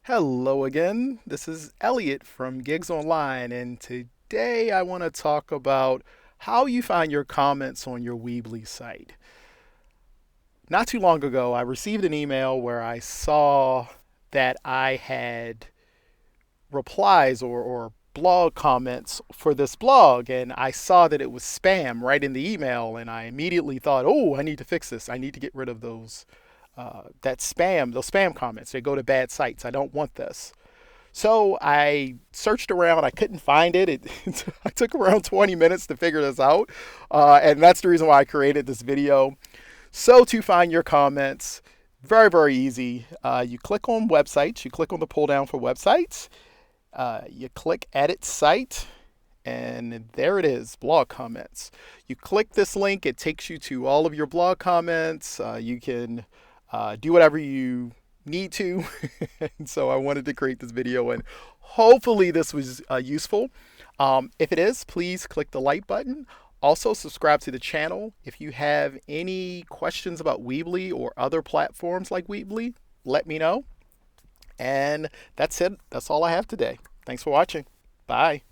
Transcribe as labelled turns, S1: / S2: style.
S1: Hello again. This is Elliot from Gigs Online, and today I want to talk about how you find your comments on your Weebly site. Not too long ago, I received an email where I saw that I had replies or blog comments for this blog, and I saw that it was spam right in the email, and I immediately thought, oh, I need to fix this. I need to get rid of those spam comments. They go to bad sites. I don't want this. So I searched around. I couldn't find it. I took around 20 minutes to figure this out. And that's the reason why I created this video. So to find your comments, very, very easy. You click on websites. You click on the pull down for websites. You click edit site. And there it is, blog comments. You click this link. It takes you to all of your blog comments. You can do whatever you need to. And so I wanted to create this video, and hopefully this was useful. If it is, please click the like button. Also subscribe to the channel. If you have any questions about Weebly or other platforms like Weebly, let me know. And that's it. That's all I have today. Thanks for watching. Bye.